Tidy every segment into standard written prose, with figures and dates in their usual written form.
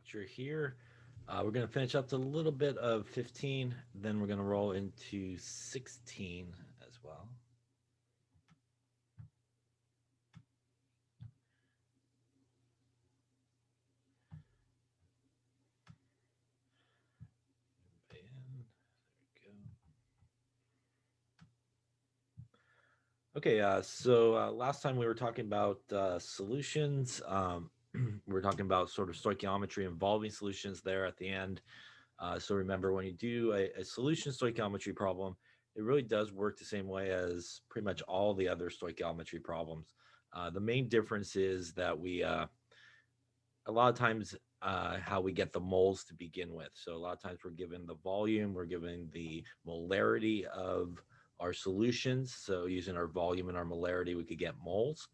chapter here. We're going to finish up to a little bit of 15, then we're going to roll into 16 as well. And there we go. Okay, last time we were talking about solutions. We were talking about sort of stoichiometry involving solutions there at the end. So remember, when you do a solution stoichiometry problem, it really does work the same way as pretty much all the other stoichiometry problems. The main difference is that a lot of times, how we get the moles to begin with. So a lot of times we're given the volume, we're given the molarity of our solutions. So using our volume and our molarity, we could get moles.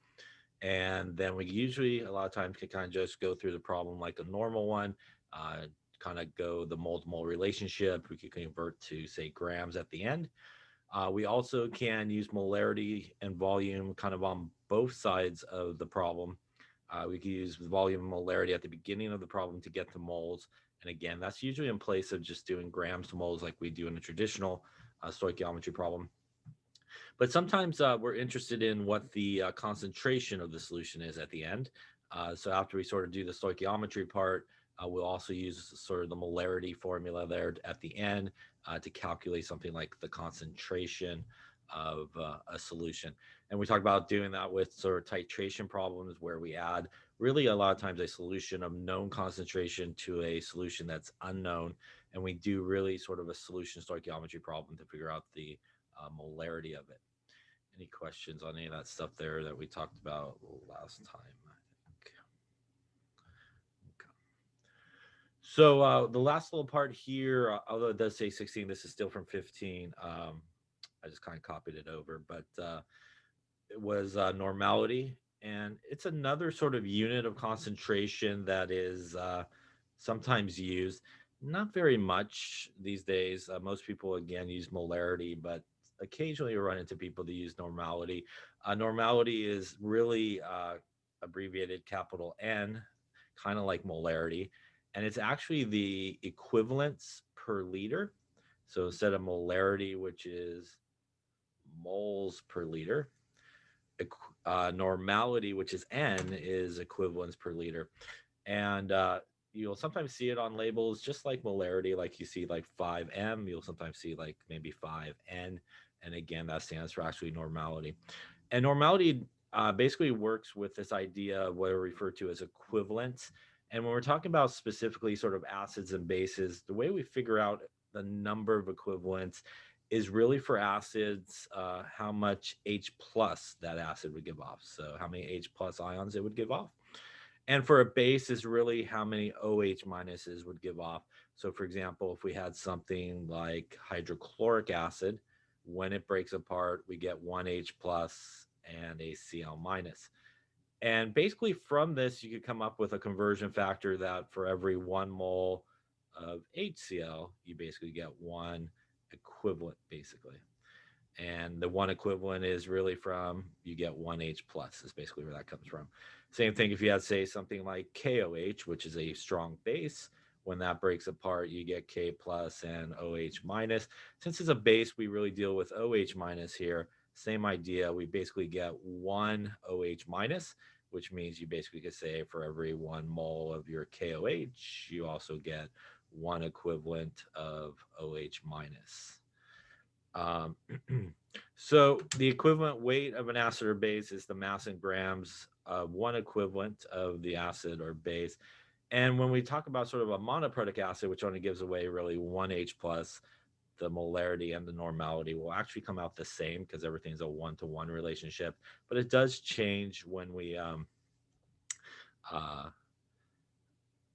And then we usually, a lot of times, can kind of just go through the problem like a normal one, uh, kind of go the mole to mole relationship. We could convert to, say, grams at the end. We also can use molarity and volume kind of on both sides of the problem. We can use volume and molarity at the beginning of the problem to get to moles. And again, that's usually in place of just doing grams to moles like we do in a traditional stoichiometry problem. But sometimes we're interested in what the concentration of the solution is at the end. So after we sort of do the stoichiometry part, we'll also use sort of the molarity formula there at the end to calculate something like the concentration of a solution. And we talk about doing that with sort of titration problems where we add really a lot of times a solution of known concentration to a solution that's unknown. And we do really sort of a solution stoichiometry problem to figure out the molarity of it. Any questions on any of that stuff there that we talked about last time? I think. Okay. So the last little part here, although it does say 16, this is still from 15. I just kind of copied it over, but it was normality, and it's another sort of unit of concentration that is sometimes used. Not very much these days. Most people again use molarity, but occasionally you run into people that use normality. Normality is really abbreviated capital N, kind of like molarity, and it's actually the equivalence per liter. So instead of molarity, which is moles per liter, normality, which is N, is equivalence per liter. And you'll sometimes see it on labels just like molarity, like you see like 5M. You'll sometimes see like maybe 5N. And again, that stands for actually normality. And normality basically works with this idea of what are referred to as equivalence. And when we're talking about specifically sort of acids and bases, the way we figure out the number of equivalents is really for acids, how much H plus that acid would give off. So how many H plus ions it would give off. And for a base is really how many OH minuses would give off. So for example, if we had something like hydrochloric acid, when it breaks apart, we get one H plus and a Cl minus. And basically from this, you could come up with a conversion factor that for every 1 mole of HCl, you basically get one equivalent, basically. And the one equivalent is really from you get one H plus is basically where that comes from. Same thing if you had, say, something like KOH, which is a strong base. When that breaks apart, you get K plus and OH minus. Since it's a base, we really deal with OH minus here. Same idea. We basically get one OH minus, which means you basically could say for every 1 mole of your KOH, you also get one equivalent of OH minus. Um, so the equivalent weight of an acid or base is the mass in grams of one equivalent of the acid or base. And when we talk about sort of a monoprotic acid, which only gives away really one H plus, the molarity and the normality will actually come out the same because everything's a one-to-one relationship. But it does change uh,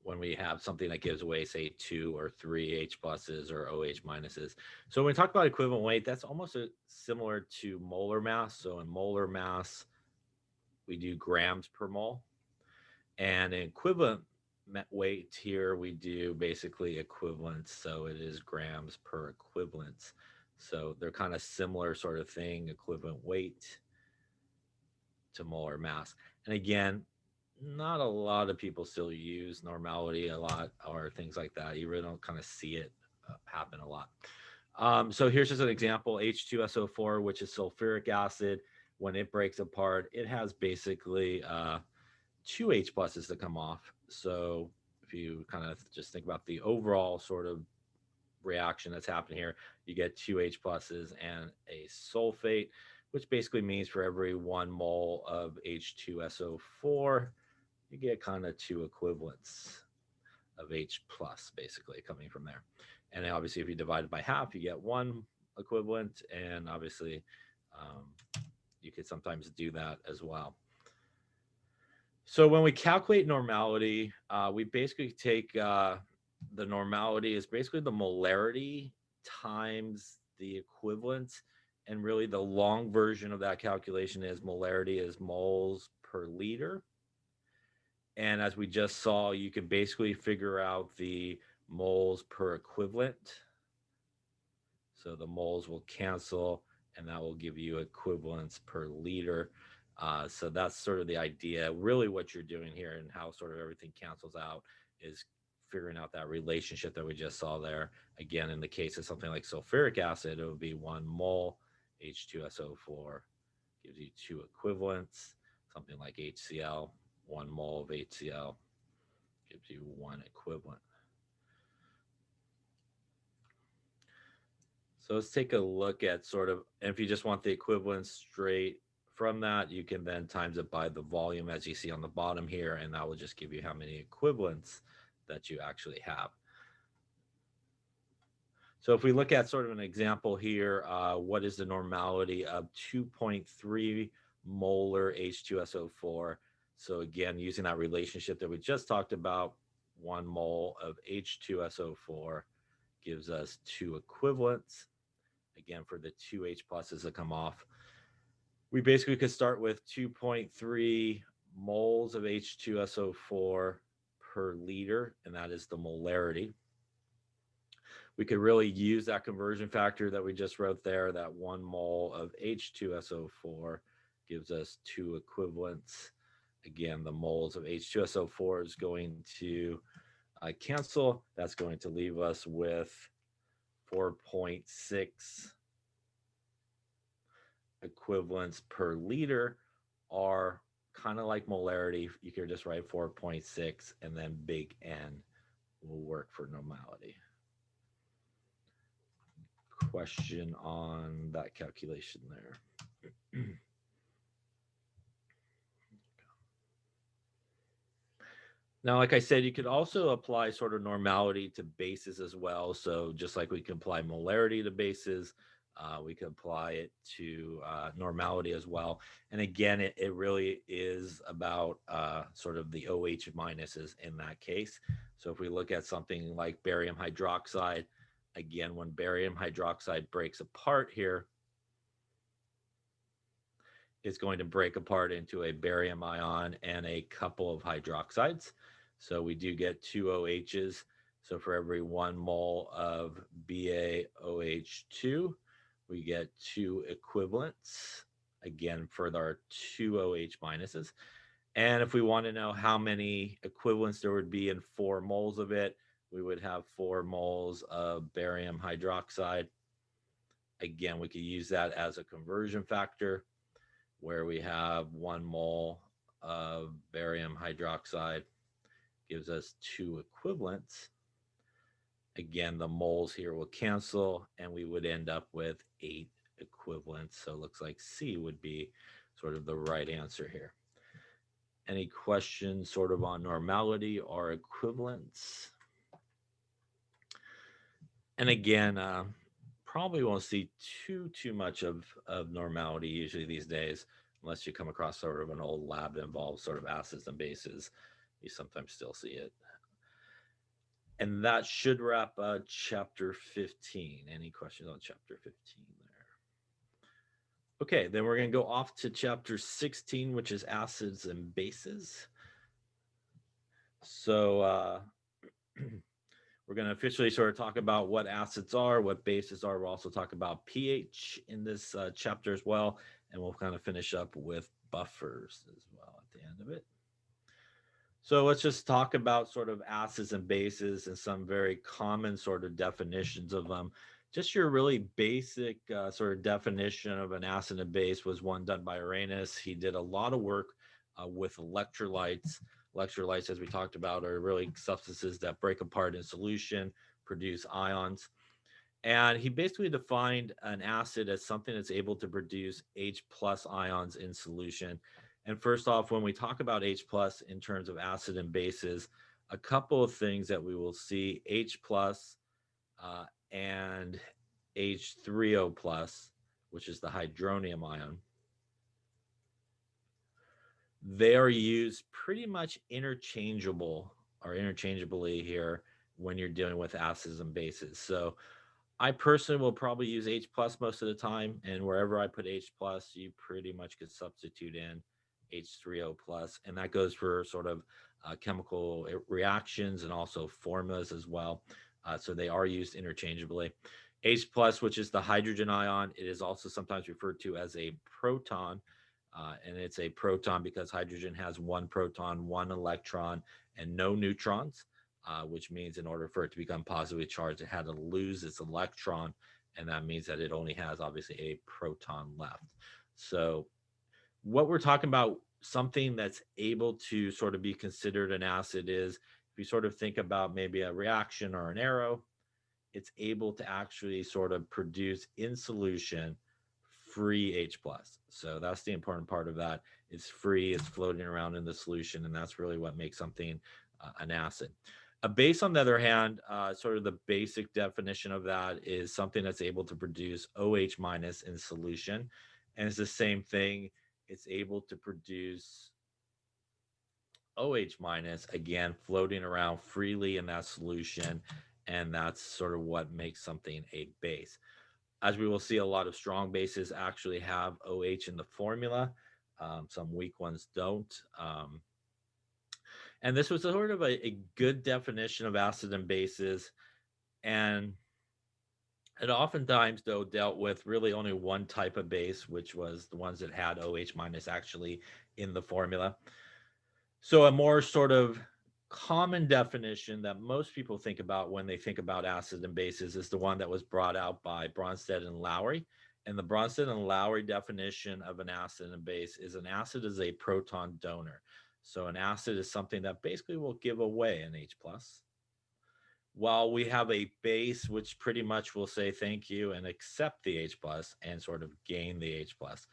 when we have something that gives away, say, two or three H pluses or OH minuses. So when we talk about equivalent weight, that's almost similar to molar mass. So in molar mass, we do grams per mole. And in equivalent weight here, we do basically equivalents. So it is grams per equivalence. So they're kind of similar sort of thing, equivalent weight to molar mass. And again, not a lot of people still use normality a lot or things like that. You really don't kind of see it happen a lot. So here's just an example: H2SO4, which is sulfuric acid. When it breaks apart, it has basically two H pluses to come off. So if you kind of just think about the overall sort of reaction that's happening here, you get two H pluses and a sulfate, which basically means for every 1 mole of H2SO4, you get kind of two equivalents of H plus basically coming from there. And then obviously, if you divide it by half, you get one equivalent. And obviously, um, you could sometimes do that as well. So when we calculate normality, we basically take the normality is basically the molarity times the equivalent. And really, the long version of that calculation is molarity is moles per liter. And as we just saw, you can basically figure out the moles per equivalent. So the moles will cancel, and that will give you equivalents per liter. So that's sort of the idea. Really, what you're doing here and how sort of everything cancels out is figuring out that relationship that we just saw there. Again, in the case of something like sulfuric acid, it would be 1 mole H2SO4 gives you two equivalents. Something like HCl, 1 mole of HCl gives you one equivalent. So let's take a look at sort of, and if you just want the equivalence straight from that, you can then times it by the volume as you see on the bottom here, and that will just give you how many equivalents that you actually have. So if we look at sort of an example here, what is the normality of 2.3 molar H2SO4? So again, using that relationship that we just talked about, 1 mole of H2SO4 gives us two equivalents. Again, for the two H pluses that come off, we basically could start with 2.3 moles of H2SO4 per liter, and that is the molarity. We could really use that conversion factor that we just wrote there, that 1 mole of H2SO4 gives us two equivalents. Again, the moles of H2SO4 is going to cancel. That's going to leave us with 4.6 equivalents per liter, are kind of like molarity. You can just write 4.6 and then big N will work for normality. Question on that calculation there. Now, like I said, you could also apply sort of normality to bases as well. So just like we can apply molarity to bases, we can apply it to normality as well. And again, it really is about sort of the OH minuses in that case. So if we look at something like barium hydroxide, again, when barium hydroxide breaks apart here, it's going to break apart into a barium ion and a couple of hydroxides. So we do get two OHs. So for every 1 mole of BaOH2, we get two equivalents, again, for our two OH minuses. And if we want to know how many equivalents there would be in 4 moles of it, we would have 4 moles of barium hydroxide. Again, we could use that as a conversion factor, where we have 1 mole of barium hydroxide gives us two equivalents. Again, the moles here will cancel, and we would end up with 8 equivalents. So it looks like C would be sort of the right answer here. Any questions sort of on normality or equivalence? And again, probably won't see too much of normality usually these days, unless you come across sort of an old lab that involves sort of acids and bases. You sometimes still see it. And that should wrap chapter 15. Any questions on chapter 15 there? Okay, then we're going to go off to chapter 16, which is acids and bases. So we're going to officially sort of talk about what acids are, what bases are. We'll also talk about pH in this chapter as well. And we'll kind of finish up with buffers as well at the end of it. So let's just talk about sort of acids and bases and some very common sort of definitions of them. Just your really basic sort of definition of an acid and base was one done by Arrhenius. He did a lot of work with electrolytes. Electrolytes, as we talked about, are really substances that break apart in solution, produce ions. And he basically defined an acid as something that's able to produce H plus ions in solution. And first off, when we talk about H plus in terms of acid and bases, a couple of things that we will see: H plus and H3O plus, which is the hydronium ion. They are used pretty much interchangeably here when you're dealing with acids and bases. So I personally will probably use H plus most of the time, and wherever I put H plus, you pretty much could substitute in H3O plus, and that goes for sort of chemical reactions and also formulas as well. So they are used interchangeably. H plus, which is the hydrogen ion, it is also sometimes referred to as a proton, and it's a proton because hydrogen has one proton, one electron, and no neutrons, which means in order for it to become positively charged, it had to lose its electron, and that means that it only has obviously a proton left. So what we're talking about, something that's able to sort of be considered an acid, is if you sort of think about maybe a reaction or an arrow, it's able to actually sort of produce in solution free H plus. So that's the important part of that. It's free, it's floating around in the solution, and that's really what makes something an acid. A base, on the other hand, sort of the basic definition of that is something that's able to produce OH minus in solution. And it's the same thing. It's able to produce OH minus, again, floating around freely in that solution. And that's sort of what makes something a base. As we will see, a lot of strong bases actually have OH in the formula. Some weak ones don't. And this was sort of a good definition of acid and bases. And it oftentimes, though, dealt with really only one type of base, which was the ones that had OH minus actually in the formula. So a more sort of common definition that most people think about when they think about acids and bases is the one that was brought out by Bronsted and Lowry. And the Bronsted and Lowry definition of an acid and base is an acid is a proton donor. So an acid is something that basically will give away an H plus, while we have a base which pretty much will say thank you and accept the H plus and sort of gain the H plus.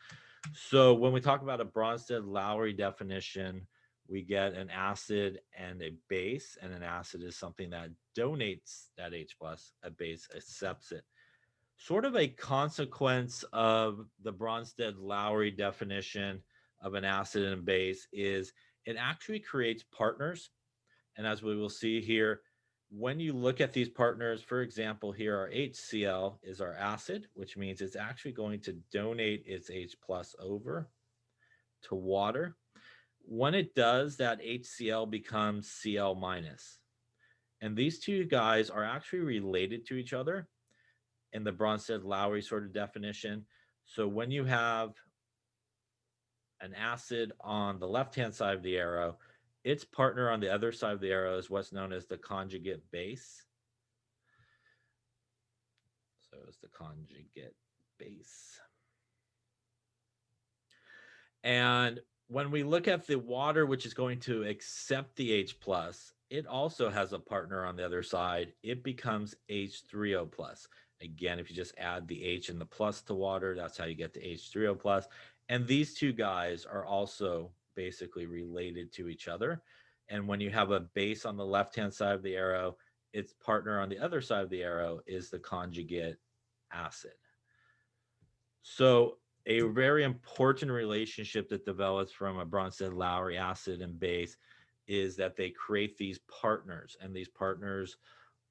So when we talk about a Bronsted-Lowry definition, we get an acid and a base, and an acid is something that donates that H plus, a base accepts it. Sort of a consequence of the Bronsted-Lowry definition of an acid and base is it actually creates partners. And as we will see here, when you look at these partners, for example, here our HCl is our acid, which means it's actually going to donate its H plus over to water. When it does, that HCl becomes Cl minus. And these two guys are actually related to each other in the Bronsted-Lowry sort of definition. So when you have an acid on the left-hand side of the arrow, its partner on the other side of the arrow is what's known as the conjugate base. So it's the conjugate base. And when we look at the water, which is going to accept the H plus, it also has a partner on the other side. It becomes H3O plus. Again, if you just add the H and the plus to water, that's how you get to H3O plus. And these two guys are also basically related to each other. And when you have a base on the left-hand side of the arrow, its partner on the other side of the arrow is the conjugate acid. So a very important relationship that develops from a Bronsted-Lowry acid and base is that they create these partners, and these partners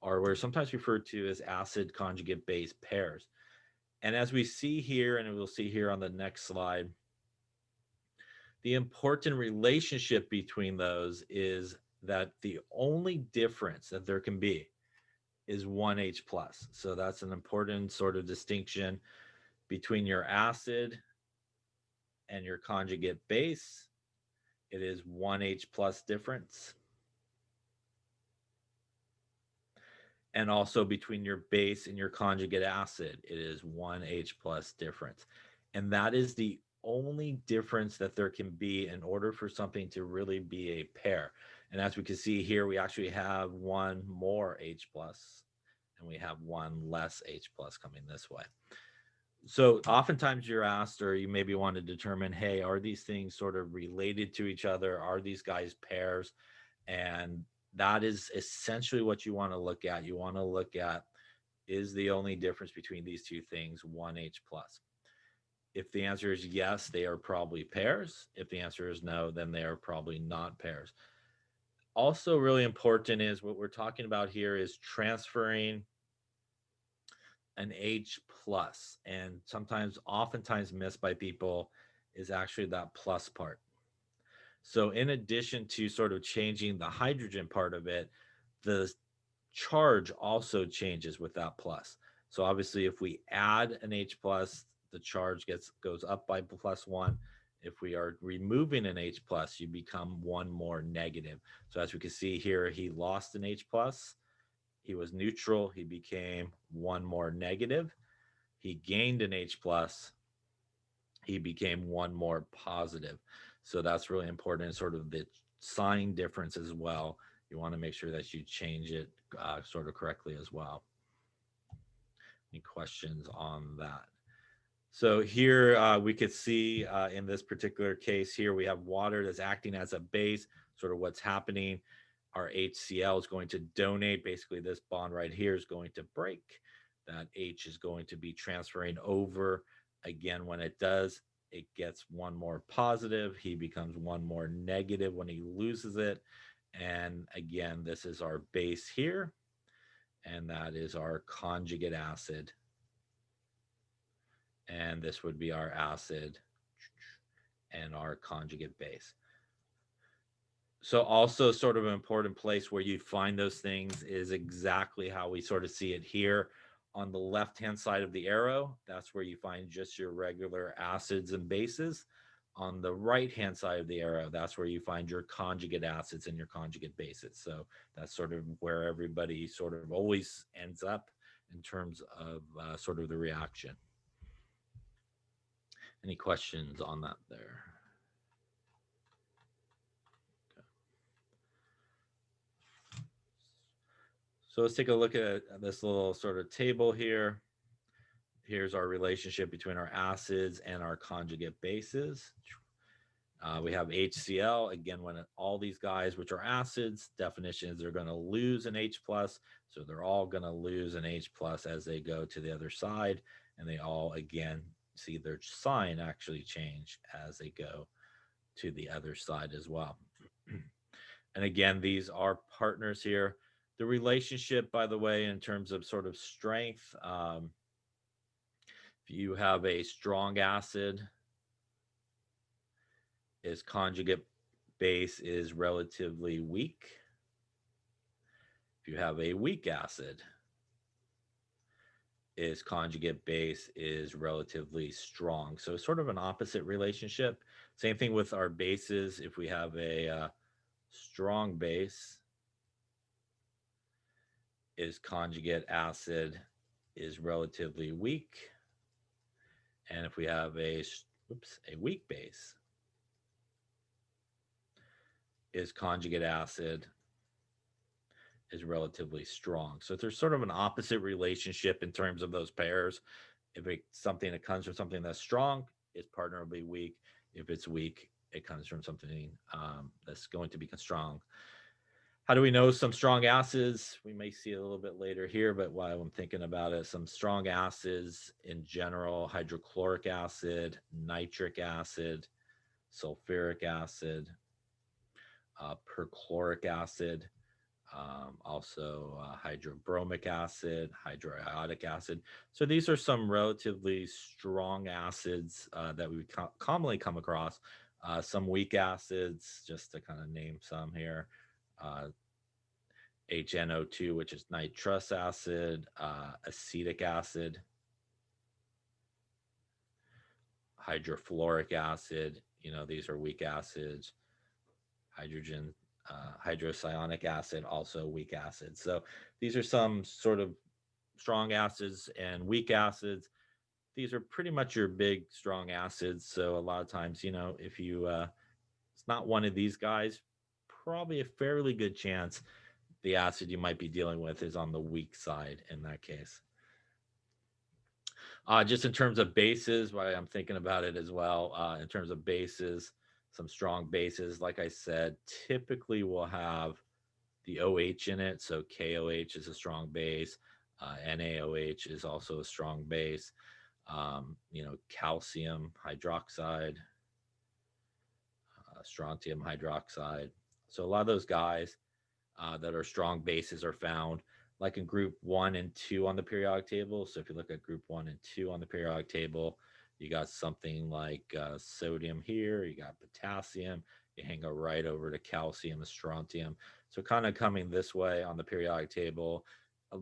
are sometimes referred to as acid conjugate base pairs. And as we see here, and we'll see here on the next slide, the important relationship between those is that the only difference that there can be is one H plus. So that's an important sort of distinction between your acid and your conjugate base. it is 1H plus difference. And also between your base and your conjugate acid, it is 1H plus difference. And that is the only difference that there can be in order for something to really be a pair. And as we can see here, we actually have one more H plus and we have one less H plus coming this way. So oftentimes you're asked, or you maybe want to determine, hey, are these things sort of related to each other? Are these guys pairs? And that is essentially what you want to look at. You want to look at, is the only difference between these two things 1H plus? If the answer is yes, they are probably pairs. If the answer is no, then they are probably not pairs. Also, really important is what we're talking about here is transferring an H plus, and sometimes, oftentimes missed by people, is actually that plus part. So, in addition to sort of changing the hydrogen part of it, the charge also changes with that plus. So, obviously, if we add an H plus, the charge goes up by plus one. If we are removing an H plus, you become one more negative. So, as we can see here, he lost an H plus. He was neutral. He became one more negative. He gained an H plus. He became one more positive. So that's really important. Sort of the sign difference as well. You want to make sure that you change it sort of correctly as well. Any questions on that? So here we could see in this particular case here, we have water that's acting as a base, sort of what's happening. Our HCl is going to donate. Basically, this bond right here is going to break. That H is going to be transferring over. Again, when it does, it gets one more positive. He becomes one more negative when he loses it. And again, this is our base here. And that is our conjugate acid, and this would be our acid and our conjugate base. So also sort of an important place where you find those things is exactly how we sort of see it here on the left hand side of the arrow. That's where you find just your regular acids and bases. On the right hand side of the arrow, that's where you find your conjugate acids and your conjugate bases. So that's sort of where everybody sort of always ends up in terms of sort of the reaction. Any questions on that there? So let's take a look at this little sort of table here. Here's our relationship between our acids and our conjugate bases. We have HCl. Again, when all these guys, which are acids, definitions, they're going to lose an H plus. So they're all going to lose an H plus as they go to the other side. And they all, again, see their sign actually change as they go to the other side as well. And again, these are partners here. The relationship, by the way, in terms of sort of strength, if you have a strong acid, its conjugate base is relatively weak. If you have a weak acid, its conjugate base is relatively strong. So, sort of an opposite relationship. Same thing with our bases. If we have a strong base, its conjugate acid is relatively weak. And if we have a weak base, is conjugate acid is relatively strong. So there's sort of an opposite relationship in terms of those pairs. If it's something that comes from something that's strong, its partner will be weak. If it's weak, it comes from something that's going to be strong. How do we know some strong acids? We may see it a little bit later here, but while I'm thinking about it, some strong acids in general: hydrochloric acid, nitric acid, sulfuric acid, perchloric acid, also hydrobromic acid, hydroiodic acid. So these are some relatively strong acids that we commonly come across. Some weak acids, just to kind of name some here. HNO2, which is nitrous acid, acetic acid, hydrofluoric acid. You know, these are weak acids. hydrogen, hydrocyanic acid, also weak acid. So these are some sort of strong acids and weak acids. These are pretty much your big strong acids. So a lot of times, if you it's not one of these guys, probably a fairly good chance the acid you might be dealing with is on the weak side in that case. Just in terms of bases, why I'm thinking about it as well. In terms of bases, some strong bases, like I said, typically will have the OH in it. So KOH is a strong base. NaOH is also a strong base. Calcium hydroxide, strontium hydroxide. So a lot of those guys that are strong bases are found like in group 1 and 2 on the periodic table. So if you look at group 1 and 2 on the periodic table, you got something like sodium here, you got potassium, you hang it right over to calcium and strontium. So kind of coming this way on the periodic table,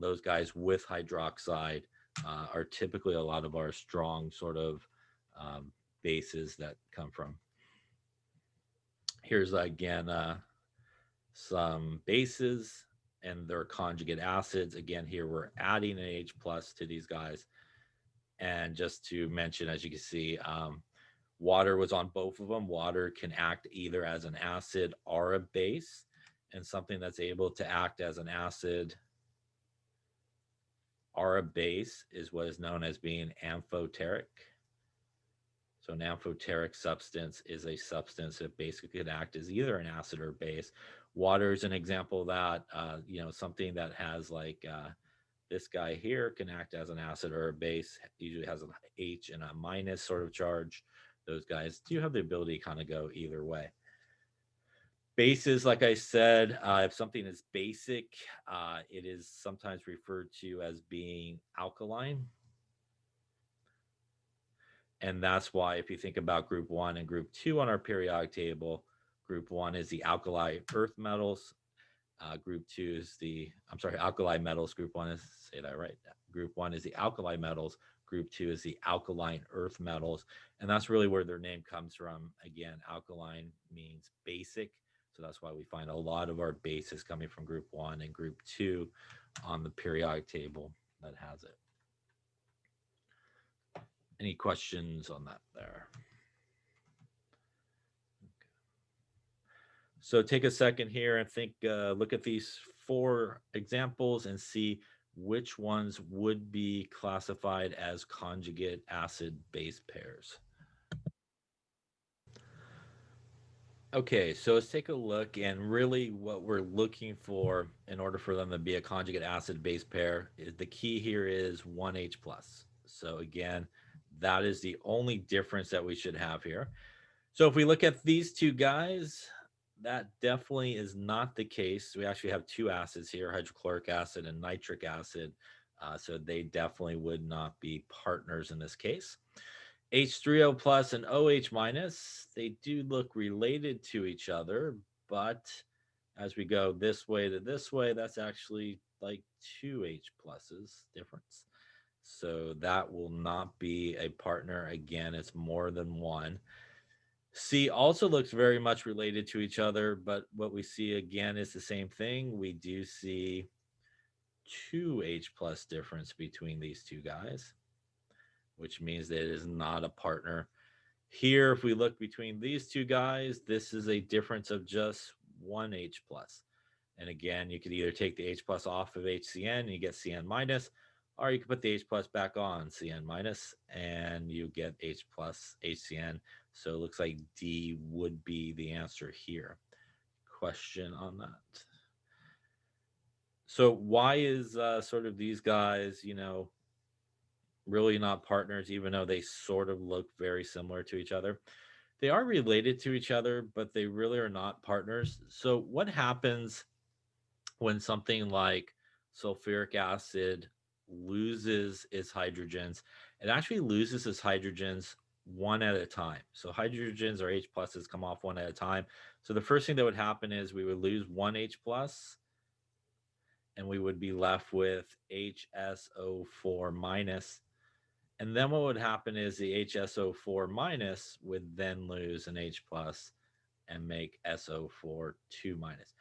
those guys with hydroxide are typically a lot of our strong sort of um, bases that come from. Here's again some bases and their conjugate acids. Again, here we're adding an H plus to these guys. And just to mention, as you can see, water was on both of them. Water can act either as an acid or a base, and something that's able to act as an acid or a base is what is known as being amphoteric. So an amphoteric substance is a substance that basically could act as either an acid or base. Water is an example of that. Something that has like this guy here can act as an acid or a base. Usually has an H and a minus sort of charge. Those guys do have the ability to kind of go either way. Bases, like I said, if something is basic, it is sometimes referred to as being alkaline. And that's why, if you think about group 1 and group 2 on our periodic table, group 1 is the alkali earth metals. Group 2 is alkali metals. Group 1 is, say that right. Group 1 is the alkali metals. Group 2 is the alkaline earth metals. And that's really where their name comes from. Again, alkaline means basic. So that's why we find a lot of our bases coming from group 1 and group 2 on the periodic table that has it. Any questions on that there? So take a second here and think, look at these 4 examples and see which ones would be classified as conjugate acid base pairs. Okay, so let's take a look, and really what we're looking for in order for them to be a conjugate acid base pair is the key here is 1H plus. So again, that is the only difference that we should have here. So if we look at these two guys, that definitely is not the case. We actually have 2 acids here, hydrochloric acid and nitric acid. So they definitely would not be partners in this case. H3O plus and OH minus, they do look related to each other, but as we go this way to this way, that's actually like 2 H pluses difference. So that will not be a partner. Again, it's more than one. C also looks very much related to each other, but what we see again is the same thing. We do see 2 H plus difference between these two guys, which means that it is not a partner. Here, if we look between these two guys, this is a difference of just 1 H plus. And again, you could either take the H plus off of HCN and you get CN minus, or you can put the H plus back on CN minus and you get H plus HCN. So it looks like D would be the answer here. Question on that. So why is sort of these guys, really not partners, even though they sort of look very similar to each other? They are related to each other, but they really are not partners. So what happens when something like sulfuric acid loses its hydrogens? It actually loses its hydrogens one at a time. So hydrogens or H pluses come off one at a time. So the first thing that would happen is we would lose one H plus and we would be left with HSO4 minus. And then what would happen is the HSO4 minus would then lose an H plus and make SO4 2 minus.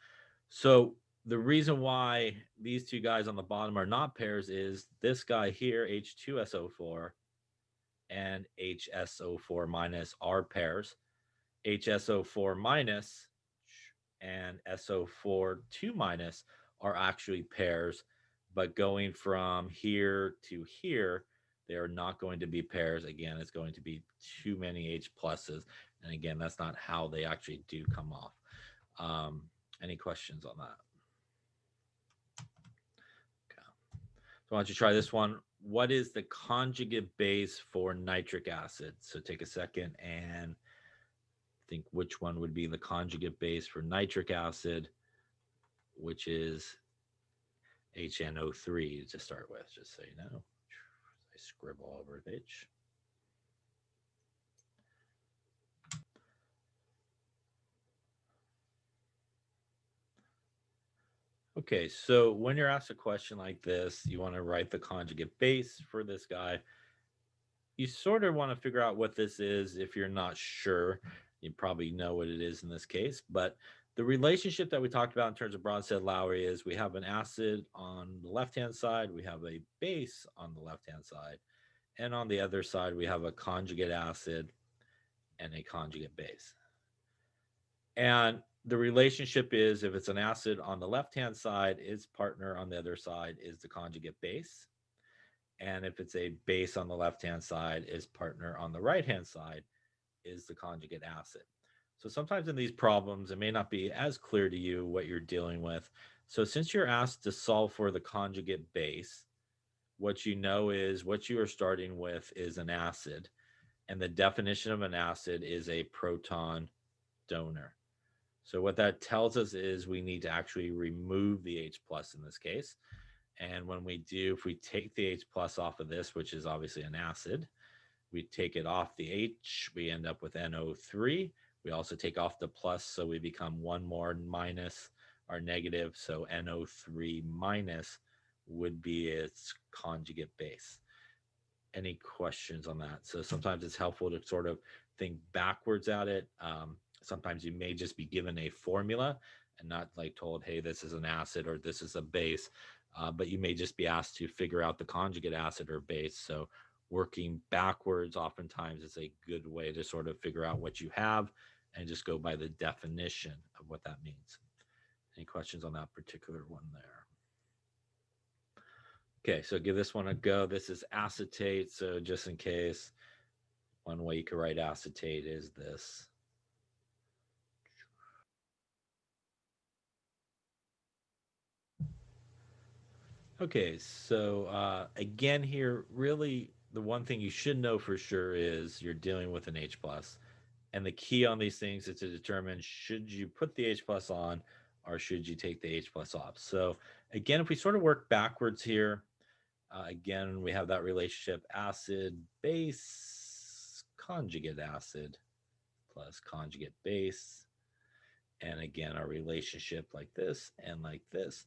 So the reason why these two guys on the bottom are not pairs is this guy here, H2SO4 and HSO4 minus are pairs. HSO4 minus and SO4 2 minus are actually pairs, but going from here to here, they are not going to be pairs. Again, it's going to be too many H pluses. And again, that's not how they actually do come off. Any questions on that? Okay. So why don't you try this one? What is the conjugate base for nitric acid? So take a second and think which one would be the conjugate base for nitric acid, which is HNO3 to start with, just so you know. I scribble all over the page. Okay, so when you're asked a question like this, you want to write the conjugate base for this guy. You sort of want to figure out what this is if you're not sure. You probably know what it is in this case, but the relationship that we talked about in terms of Bronsted-Lowry is we have an acid on the left-hand side, we have a base on the left-hand side, and on the other side, we have a conjugate acid and a conjugate base. And the relationship is if it's an acid on the left-hand side, its partner on the other side is the conjugate base. And if it's a base on the left-hand side, its partner on the right-hand side is the conjugate acid. So sometimes in these problems, it may not be as clear to you what you're dealing with. So since you're asked to solve for the conjugate base, what you know is what you are starting with is an acid. And the definition of an acid is a proton donor. So what that tells us is we need to actually remove the H plus in this case. And when we do, if we take the H plus off of this, which is obviously an acid, we take it off the H, we end up with NO3. We also take off the plus, so we become one more minus our negative. So NO3 minus would be its conjugate base. Any questions on that? So sometimes it's helpful to sort of think backwards at it. Sometimes you may just be given a formula and not like told, hey, this is an acid or this is a base, but you may just be asked to figure out the conjugate acid or base. So working backwards oftentimes is a good way to sort of figure out what you have and just go by the definition of what that means. Any questions on that particular one there? Okay, so give this one a go. This is acetate. So just in case, one way you could write acetate is this. Okay, so again here, really the one thing you should know for sure is you're dealing with an H plus. And the key on these things is to determine should you put the H plus on or should you take the H plus off. So again, if we sort of work backwards here, again, we have that relationship acid, base, conjugate acid plus conjugate base. And again, our relationship like this and like this.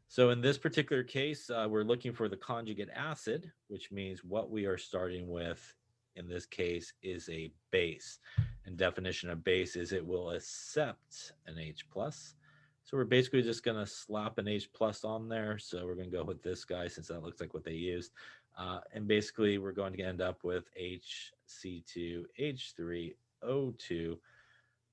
So in this particular case, we're looking for the conjugate acid, which means what we are starting with in this case is a base. And definition of base is it will accept an H plus. So we're basically just going to slap an H plus on there. So we're going to go with this guy since that looks like what they used. And basically we're going to end up with HC2H3O2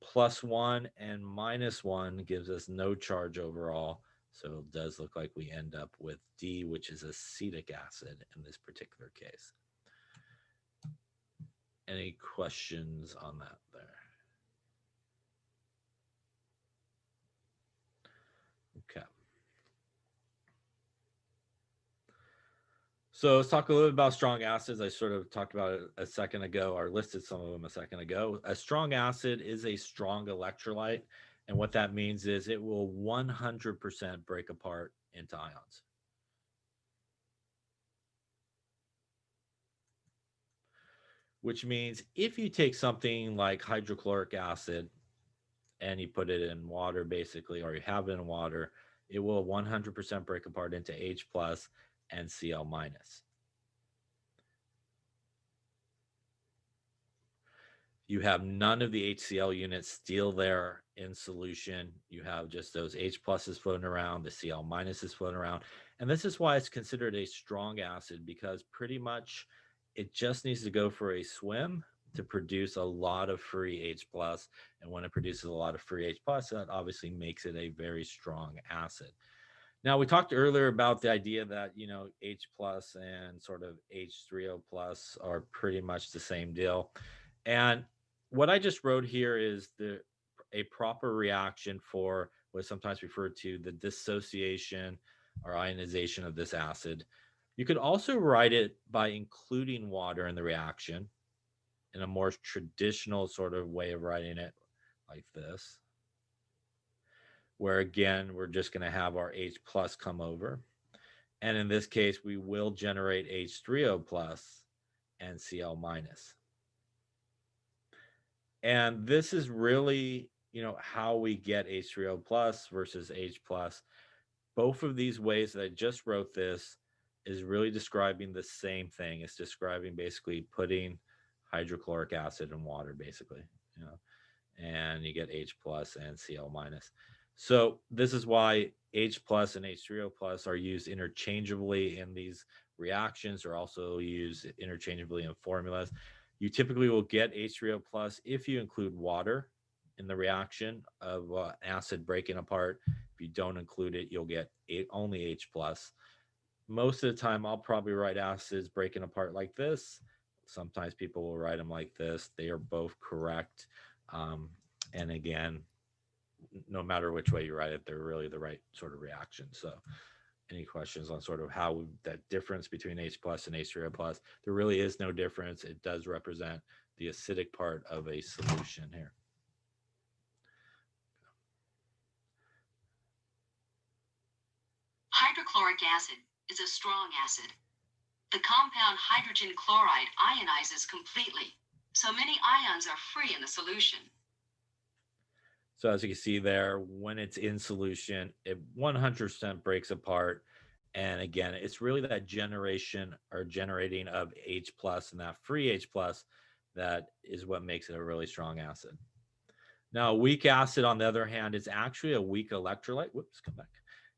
plus 1 and minus 1 gives us no charge overall. So it does look like we end up with D, which is acetic acid in this particular case. Any questions on that there? Okay. So let's talk a little bit about strong acids. I sort of talked about it a second ago, or listed some of them a second ago. A strong acid is a strong electrolyte. And what that means is it will 100% break apart into ions. Which means if you take something like hydrochloric acid and you put it in water, basically, or you have it in water, it will 100% break apart into H plus and Cl minus. You have none of the HCl units still there in solution. You have just those H pluses floating around, the Cl minuses floating around. And this is why it's considered a strong acid, because pretty much it just needs to go for a swim to produce a lot of free H plus. And when it produces a lot of free H plus, that obviously makes it a very strong acid. Now, we talked earlier about the idea that, H plus and sort of H3O plus are pretty much the same deal. And what I just wrote here is a proper reaction for what's sometimes referred to the dissociation or ionization of this acid. You could also write it by including water in the reaction in a more traditional sort of way of writing it, like this, where again, we're just going to have our H plus come over. And in this case, we will generate H3O plus and Cl minus. And this is really, how we get H3O plus versus H plus. Both of these ways that I just wrote this is really describing the same thing. It's describing basically putting hydrochloric acid in water, basically, and you get H plus and Cl minus. So this is why H plus and H3O plus are used interchangeably in these reactions, or also used interchangeably in formulas. You typically will get H3O plus if you include water in the reaction of acid breaking apart. If you don't include it, you'll get only H plus. Most of the time, I'll probably write acids breaking apart like this. Sometimes people will write them like this. They are both correct. And again, no matter which way you write it, they're really the right sort of reaction. So any questions on sort of how that difference between H plus and H3O plus? There really is no difference. It does represent the acidic part of a solution here. Hydrochloric acid is a strong acid. The compound hydrogen chloride ionizes completely, so many ions are free in the solution. So as you can see there, when it's in solution, it 100% breaks apart. And again, it's really that generation or generating of H plus and that free H plus that is what makes it a really strong acid. Now, a weak acid, on the other hand, is actually a weak electrolyte. Whoops, come back.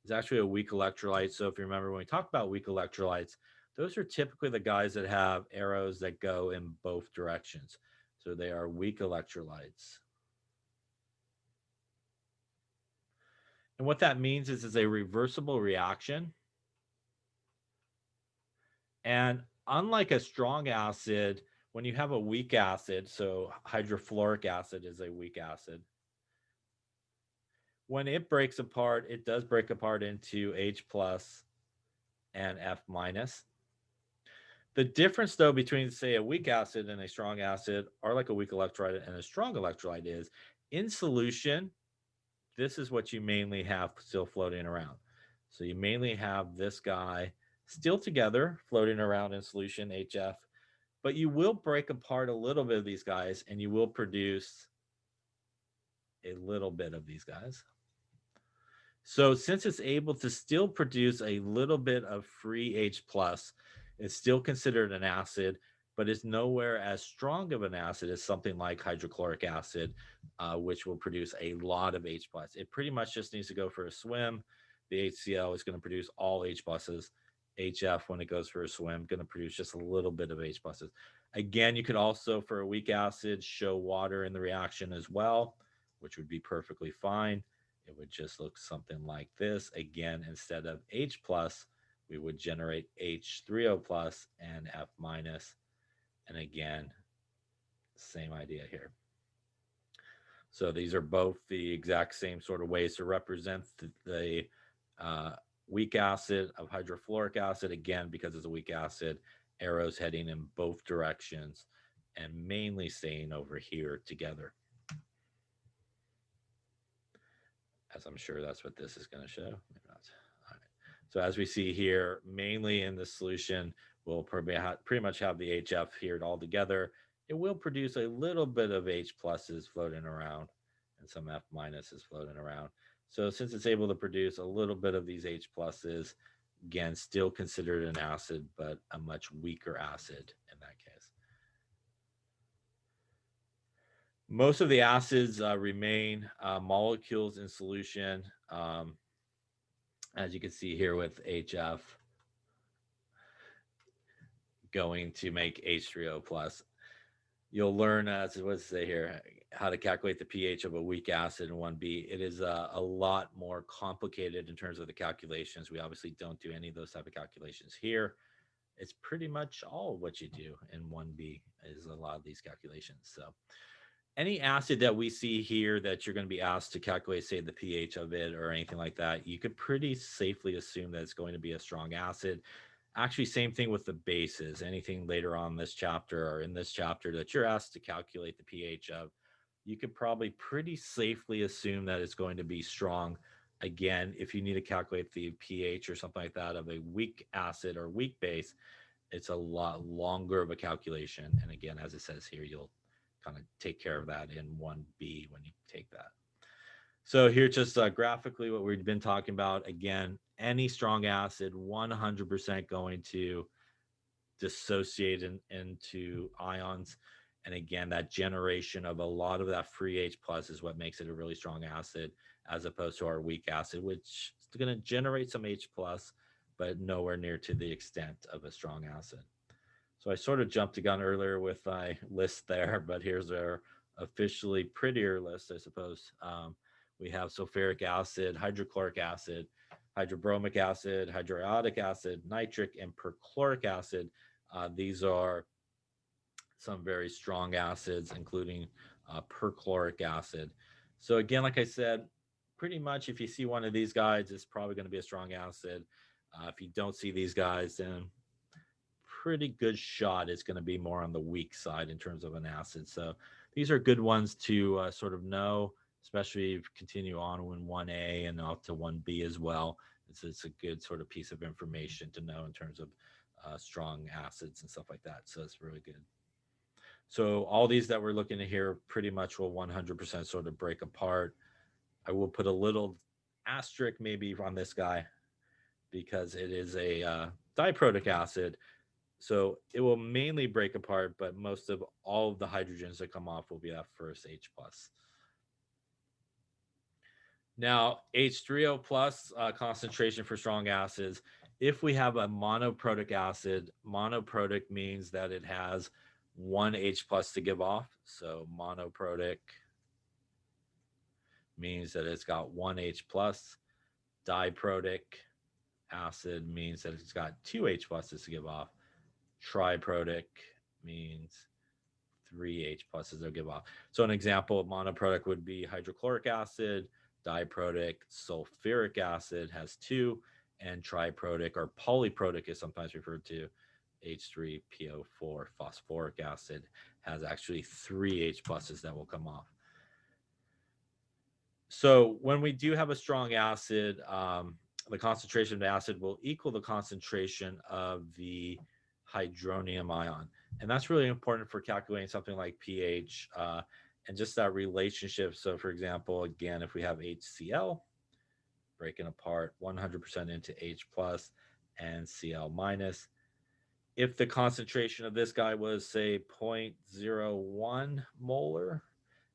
It's actually a weak electrolyte. So if you remember, when we talk about weak electrolytes, those are typically the guys that have arrows that go in both directions. So they are weak electrolytes. And what that means is it's a reversible reaction. And unlike a strong acid, when you have a weak acid, so hydrofluoric acid is a weak acid, when it breaks apart, it does break apart into H plus and F minus. The difference, though, between, say, a weak acid and a strong acid, or like a weak electrolyte and a strong electrolyte, is in solution, this is what you mainly have still floating around. So you mainly have this guy still together floating around in solution, HF, but you will break apart a little bit of these guys and you will produce a little bit of these guys. So since it's able to still produce a little bit of free H plus, it's still considered an acid, but it's nowhere as strong of an acid as something like hydrochloric acid, which will produce a lot of H plus. It pretty much just needs to go for a swim. The HCl is going to produce all H pluses. HF, when it goes for a swim, going to produce just a little bit of H pluses. Again, you could also, for a weak acid, show water in the reaction as well, which would be perfectly fine. It would just look something like this. Again, instead of H plus, we would generate H3O plus and F minus. And again, same idea here. So these are both the exact same sort of ways to represent the weak acid of hydrofluoric acid. Again, because it's a weak acid, arrows heading in both directions and mainly staying over here together. As I'm sure that's what this is going to show. Maybe not. All right. So as we see here, mainly in the solution, we'll pretty much have the HF here all together. It will produce a little bit of H pluses floating around and some F minuses floating around. So since it's able to produce a little bit of these H pluses, again, still considered an acid, but a much weaker acid in that case. Most of the acids remain molecules in solution, as you can see here with HF going to make H3O plus. You'll learn, as what does it say here, how to calculate the pH of a weak acid in 1B. It is a lot more complicated in terms of the calculations. We obviously don't do any of those type of calculations here. It's pretty much all what you do in 1B is a lot of these calculations. So any acid that we see here that you're going to be asked to calculate, say, the pH of it or anything like that, you could pretty safely assume that it's going to be a strong acid. Actually, same thing with the bases. Anything later on this chapter or in this chapter that you're asked to calculate the pH of, you could probably pretty safely assume that it's going to be strong. Again, if you need to calculate the pH or something like that of a weak acid or weak base, it's a lot longer of a calculation. And again, as it says here, you'll kind of take care of that in 1B when you take that. So here, just graphically, what we've been talking about. Again, any strong acid, 100% going to dissociate into ions. And again, that generation of a lot of that free H plus is what makes it a really strong acid, as opposed to our weak acid, which is going to generate some H plus, but nowhere near to the extent of a strong acid. So I sort of jumped the gun earlier with my list there, but here's our officially prettier list, I suppose. We have sulfuric acid, hydrochloric acid, hydrobromic acid, hydriodic acid, nitric, and perchloric acid. These are some very strong acids, including perchloric acid. So again, like I said, pretty much if you see one of these guys, it's probably going to be a strong acid. If you don't see these guys, then pretty good shot it's going to be more on the weak side in terms of an acid. So these are good ones to sort of know, especially if you continue on in 1A and up to 1B as well. It's a good sort of piece of information to know in terms of strong acids and stuff like that. So it's really good. So all these that we're looking at here pretty much will 100% sort of break apart. I will put a little asterisk maybe on this guy because it is a diprotic acid. So it will mainly break apart, but most of all of the hydrogens that come off will be that first H plus. Now, H3O plus concentration for strong acids. If we have a monoprotic acid, monoprotic means that it has one H plus to give off. So monoprotic means that it's got one H plus. Diprotic acid means that it's got two H pluses to give off. Triprotic means three H pluses they'll give off. So an example of monoprotic would be hydrochloric acid, diprotic sulfuric acid has two, and triprotic or polyprotic is sometimes referred to H3PO4 phosphoric acid has actually three H pluses that will come off. So when we do have a strong acid, the concentration of the acid will equal the concentration of the hydronium ion. And that's really important for calculating something like pH and just that relationship. So, for example, again, if we have HCl breaking apart 100% into H plus and Cl minus, if the concentration of this guy was, say, 0.01 molar,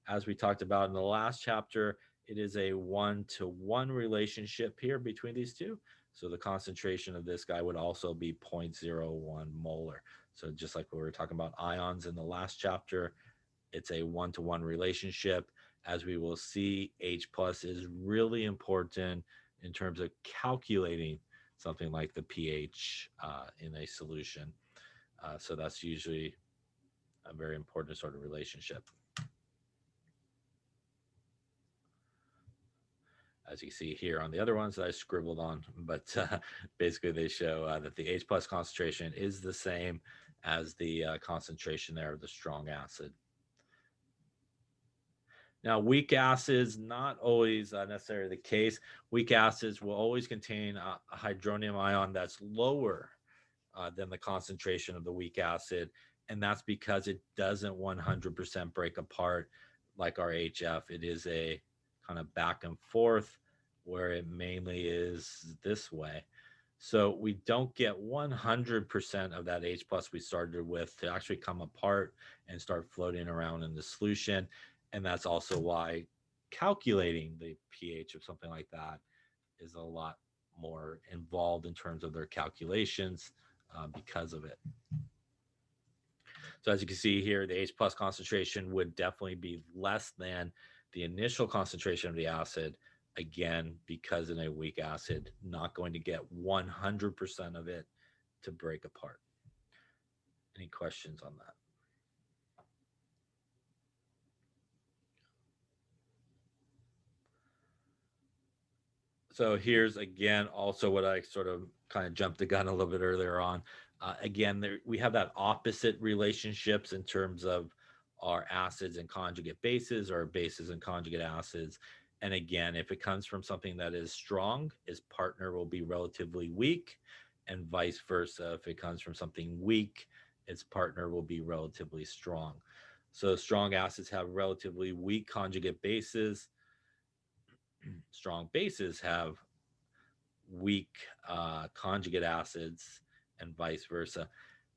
as we talked about in the last chapter, it is a 1-to-1 relationship here between these two. So the concentration of this guy would also be 0.01 molar. So just like we were talking about ions in the last chapter, it's a 1-to-1 relationship. As we will see, H plus is really important in terms of calculating something like the pH in a solution. So that's usually a very important sort of relationship. As you see here on the other ones that I scribbled on, but basically they show that the H plus concentration is the same as the concentration there of the strong acid. Now, weak acids, not always necessarily the case. Weak acids will always contain a hydronium ion that's lower than the concentration of the weak acid. And that's because it doesn't 100% break apart like our HF. It is a kind of back and forth where it mainly is this way. So we don't get 100% of that H plus we started with to actually come apart and start floating around in the solution. And that's also why calculating the pH of something like that is a lot more involved in terms of their calculations because of it. So as you can see here, the H plus concentration would definitely be less than the initial concentration of the acid. Again, because in a weak acid, not going to get 100% of it to break apart. Any questions on that? So here's again also what I sort of kind of jumped the gun a little bit earlier on. Again, we have that opposite relationships in terms of our acids and conjugate bases, or bases and conjugate acids. And again, if it comes from something that is strong, its partner will be relatively weak, and vice versa. If it comes from something weak, its partner will be relatively strong. So strong acids have relatively weak conjugate bases. Strong bases have weak conjugate acids, and vice versa.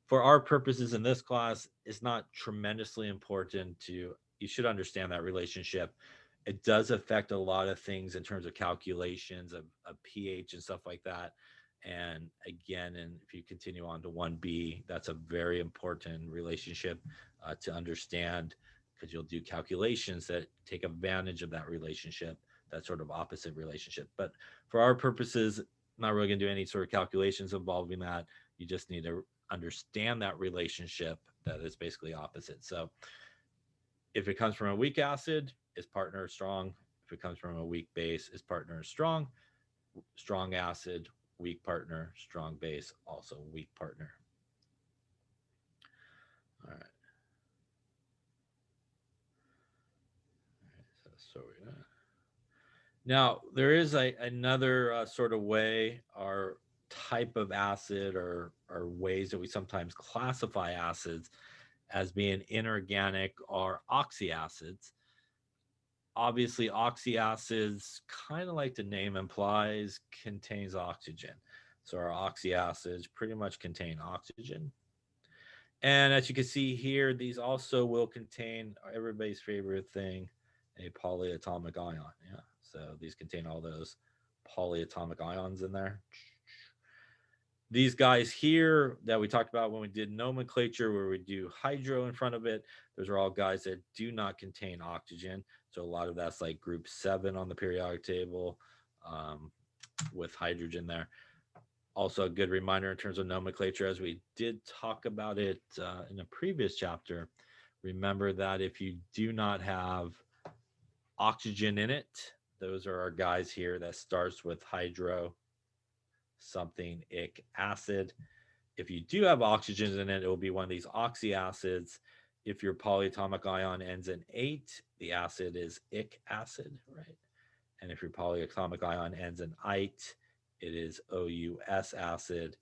For our purposes in this class, it's not tremendously important to, you should understand that relationship. It does affect a lot of things in terms of calculations of pH and stuff like that. And again, and if you continue on to 1B, that's a very important relationship to understand, because you'll do calculations that take advantage of that relationship, that sort of opposite relationship. But for our purposes, I'm not really going to do any sort of calculations involving that. You just need to understand that relationship that is basically opposite. So if it comes from a weak acid, its partner is strong. If it comes from a weak base, its partner is strong. Strong acid, weak partner. Strong base, also weak partner. All right. So now there is another sort of way, or type of acid, or ways that we sometimes classify acids as being inorganic, or oxyacids. Obviously, oxyacids, kind of like the name implies, contains oxygen. So our oxyacids pretty much contain oxygen. And as you can see here, these also will contain everybody's favorite thing, a polyatomic ion. Yeah. So these contain all those polyatomic ions in there. These guys here that we talked about when we did nomenclature, where we do hydro in front of it, those are all guys that do not contain oxygen. So a lot of that's like group 7 on the periodic table, um, with hydrogen there. Also, a good reminder in terms of nomenclature, as we did talk about it in a previous chapter. Remember that if you do not have oxygen in it, those are our guys here that starts with hydro something ic acid. If you do have oxygen in it, it will be one of these oxyacids. If your polyatomic ion ends in 8, the acid is ic acid, right? And if your polyatomic ion ends in ite, it is OUS acid.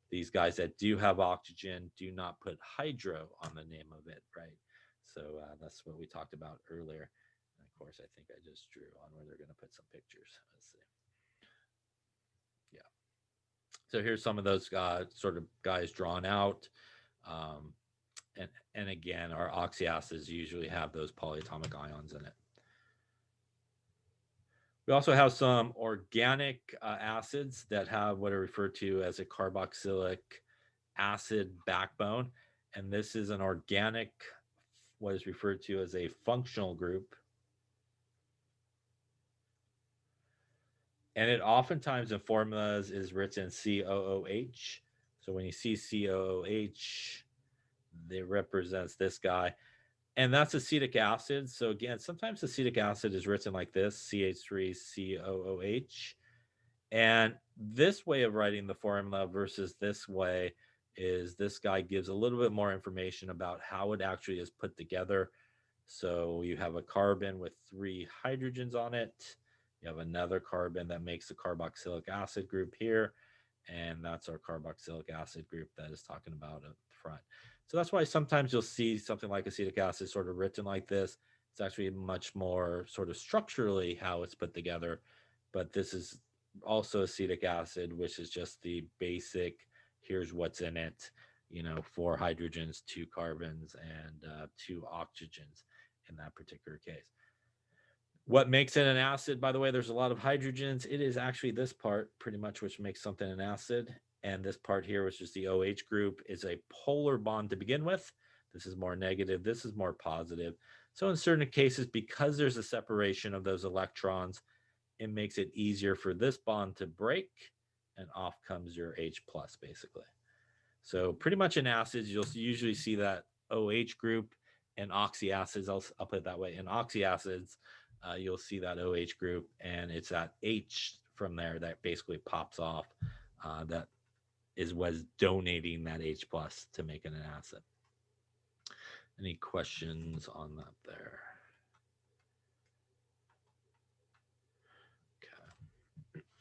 These guys that do have oxygen do not put hydro on the name of it, right? So that's what we talked about earlier. And of course, I think I just drew on where they're going to put some pictures. Let's see. Yeah. So here's some of those sort of guys drawn out. Um, and again, our oxyacids usually have those polyatomic ions in it. We also have some organic acids that have what are referred to as a carboxylic acid backbone. And this is an organic, what is referred to as a functional group. And it oftentimes in formulas is written COOH. So when you see COOH, it represents this guy. And that's acetic acid. So again, sometimes acetic acid is written like this, CH3COOH. And this way of writing the formula versus this way is, this guy gives a little bit more information about how it actually is put together. So you have a carbon with 3 hydrogens on it. You have another carbon that makes the carboxylic acid group here. And that's our carboxylic acid group that is talking about up front. So that's why sometimes you'll see something like acetic acid sort of written like this. It's actually much more sort of structurally how it's put together. But this is also acetic acid, which is just the basic, here's what's in it, 4 hydrogens, 2 carbons, and 2 oxygens. in that particular case. What makes it an acid? By the way, there's a lot of hydrogens. It is actually this part pretty much which makes something an acid. And this part here, which is the OH group, is a polar bond to begin with. This is more negative. This is more positive. So in certain cases, because there's a separation of those electrons, it makes it easier for this bond to break, and off comes your H plus, basically. So pretty much in acids, you'll usually see that OH group, and oxyacids, I'll put it that way. In oxyacids, you'll see that OH group, and it's that H from there that basically pops off. That is what's donating that H plus to make it an acid. Any questions on that there?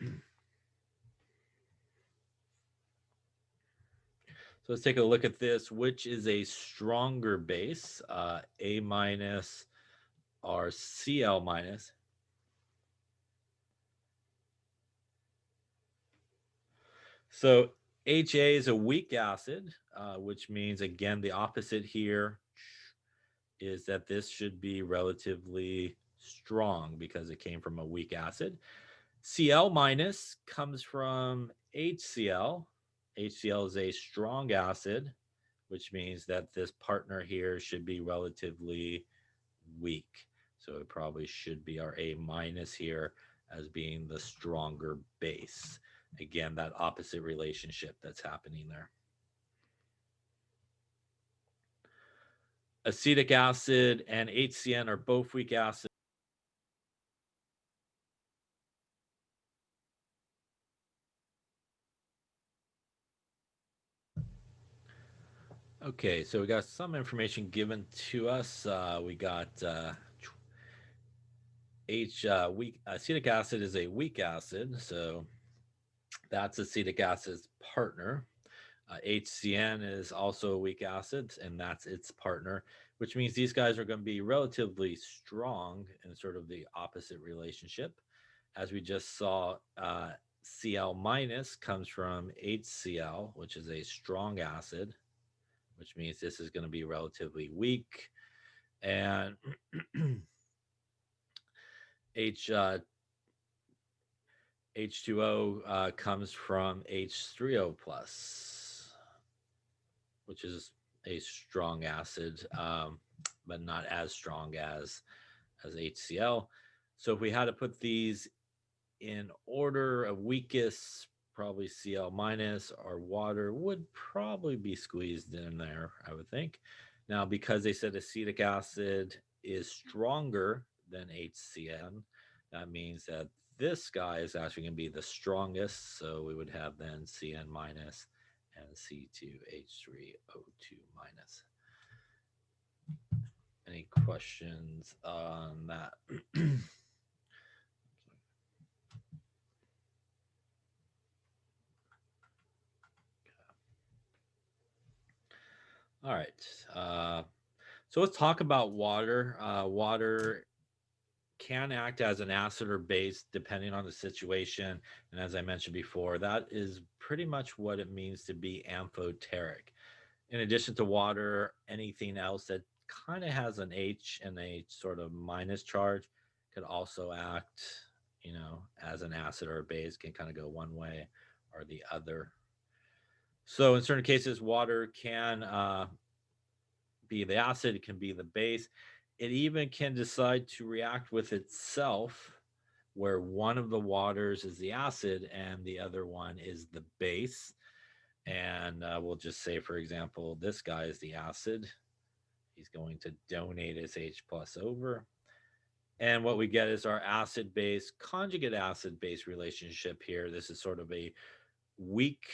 Okay. So let's take a look at this. Which is a stronger base, A minus or Cl minus? So HA is a weak acid, which means, again, the opposite here is that this should be relatively strong because it came from a weak acid. Cl minus comes from HCl. HCl is a strong acid, which means that this partner here should be relatively weak. So it probably should be our A minus here as being the stronger base. Again, that opposite relationship that's happening there. Acetic acid and HCN are both weak acids. Okay, so we got some information given to us. We got weak acetic acid is a weak acid, so that's acetic acid's partner. HCN is also a weak acid, and that's its partner, which means these guys are going to be relatively strong in sort of the opposite relationship. As we just saw, Cl minus comes from HCl, which is a strong acid, which means this is going to be relatively weak. And H H2O comes from H3O plus, which is a strong acid, but not as strong as HCl. So if we had to put these in order of weakest, probably Cl minus or water would probably be squeezed in there, I would think. Now, because they said acetic acid is stronger than HCN, that means that this guy is actually going to be the strongest. So we would have then Cn minus and C2H3O2 minus. Any questions on that? All right. So let's talk about water. Water can act as an acid or base depending on the situation. And as I mentioned before, that is pretty much what it means to be amphoteric. In addition to water, anything else that kind of has an H and a sort of minus charge could also act, as an acid or a base, can kind of go one way or the other. So in certain cases, water can be the acid, it can be the base. It even can decide to react with itself, where one of the waters is the acid and the other one is the base. And we'll just say, for example, this guy is the acid. He's going to donate his H plus over. And what we get is our acid base, conjugate acid base relationship here. This is sort of a weak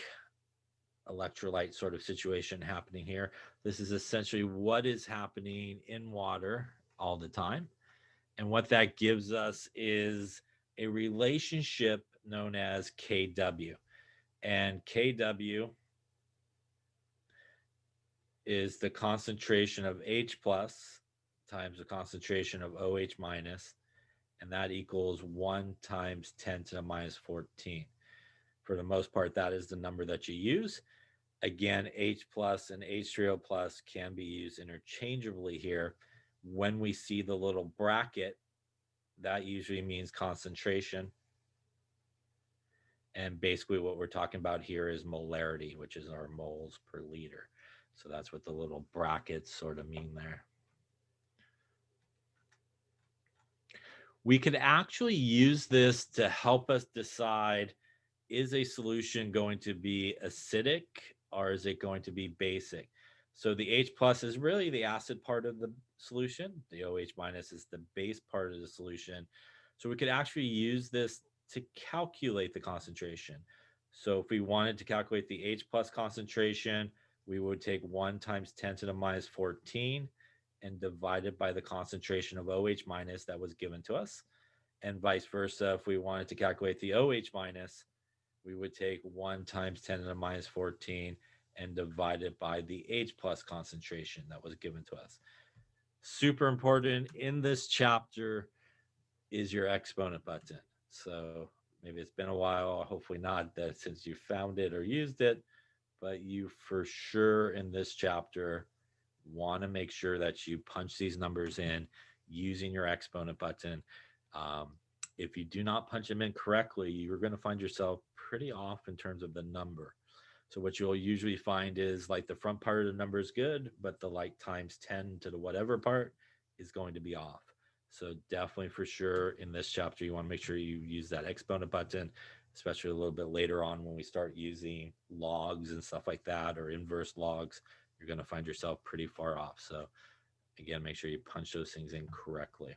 electrolyte sort of situation happening here. This is essentially what is happening in water all the time. And what that gives us is a relationship known as KW. And KW is the concentration of H plus times the concentration of OH minus, and that equals 1 times 10 to the minus 14. For the most part, that is the number that you use. Again, H plus and H3O plus can be used interchangeably here, When we see the little bracket, that usually means concentration. And basically, what we're talking about here is molarity, which is our moles per liter. So that's what the little brackets sort of mean there. We could actually use this to help us decide, is a solution going to be acidic or is it going to be basic? So the H plus is really the acid part of the solution. The OH minus is the base part of the solution. So we could actually use this to calculate the concentration. So if we wanted to calculate the H plus concentration, we would take 1 times 10 to the minus 14 and divide it by the concentration of OH minus that was given to us. And vice versa, if we wanted to calculate the OH minus, we would take 1 times 10 to the minus 14 and divide it by the H plus concentration that was given to us. Super important in this chapter is your exponent button. So maybe it's been a while, hopefully not that since you found it or used it, but you for sure in this chapter want to make sure that you punch these numbers in using your exponent button. If you do not punch them in correctly, you're going to find yourself pretty off in terms of the number. So what you'll usually find is like the front part of the number is good, but the like times 10 to the whatever part is going to be off. So definitely for sure in this chapter, you want to make sure you use that exponent button, especially a little bit later on when we start using logs and stuff like that or inverse logs, you're going to find yourself pretty far off. So again, make sure you punch those things in correctly.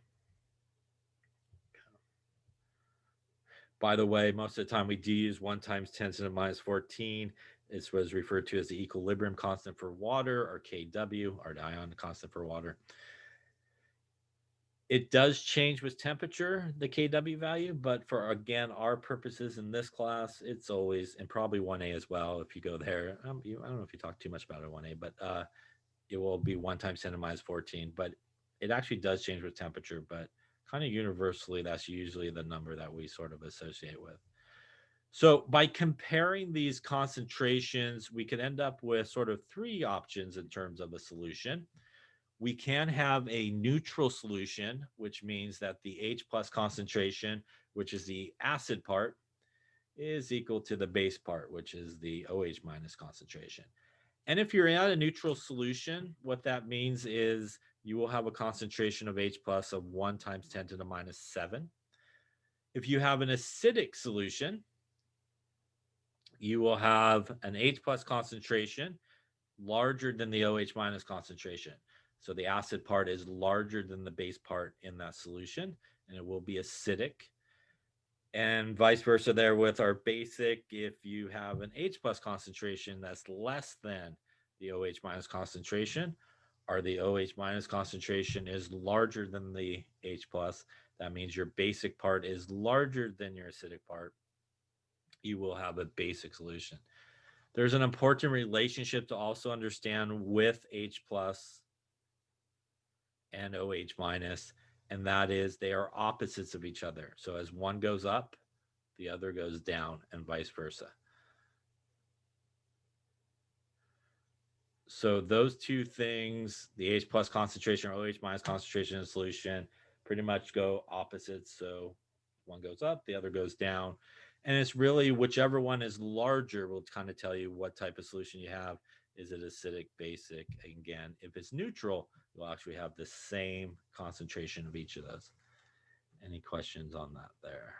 By the way, most of the time we do use 1 times 10 to the minus 14. This was referred to as the equilibrium constant for water, or KW, or the ion constant for water. It does change with temperature, the KW value, but for, again, our purposes in this class, it's always, and probably 1A as well, if you go there. I don't know if you talk too much about it, 1A, but it will be 1 times 10 to the minus 14. But it actually does change with temperature, but kind of universally, that's usually the number that we sort of associate with. So by comparing these concentrations, we could end up with sort of three options in terms of a solution. We can have a neutral solution, which means that the H plus concentration, which is the acid part, is equal to the base part, which is the OH minus concentration. And if you're at a neutral solution, what that means is you will have a concentration of H plus of 1 times 10 to the minus 7. If you have an acidic solution, you will have an H plus concentration larger than the OH minus concentration. So the acid part is larger than the base part in that solution, and it will be acidic. And vice versa there with our basic, if you have an H plus concentration that's less than the OH minus concentration, or the OH minus concentration is larger than the H plus, that means your basic part is larger than your acidic part, you will have a basic solution. There's an important relationship to also understand with H plus and OH minus, and that is they are opposites of each other. So as one goes up, the other goes down, and vice versa. So those two things, the H plus concentration or OH minus concentration in solution, pretty much go opposites. So one goes up, the other goes down. And it's really whichever one is larger will kind of tell you what type of solution you have. Is it acidic, basic? Again, if it's neutral, you'll actually have the same concentration of each of those. Any questions on that there?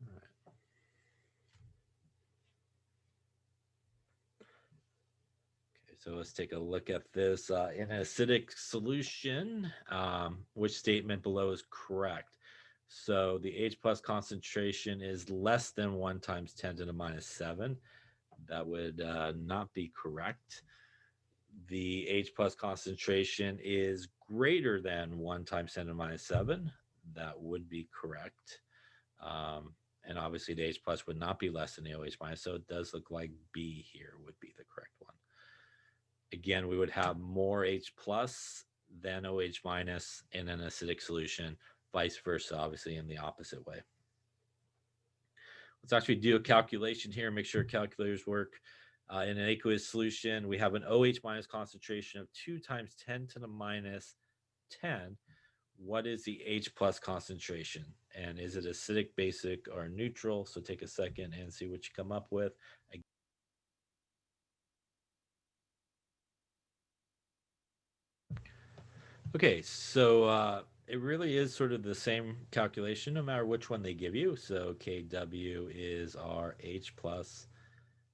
All right. Okay, so let's take a look at this. In an acidic solution, which statement below is correct? So the H plus concentration is less than 1 times 10 to the minus 7. That would not be correct. The H plus concentration is greater than 1 times 10 to the minus 7. That would be correct. And obviously the H plus would not be less than the OH minus. So it does look like B here would be the correct one. Again, we would have more H plus than OH minus in an acidic solution, vice versa, obviously in the opposite way. Let's actually do a calculation here, make sure calculators work. In an aqueous solution, we have an OH minus concentration of 2 times 10 to the minus 10. What is the H plus concentration? And is it acidic, basic, or neutral? So take a second and see what you come up with. Okay, so it really is sort of the same calculation no matter which one they give you. So Kw is our H plus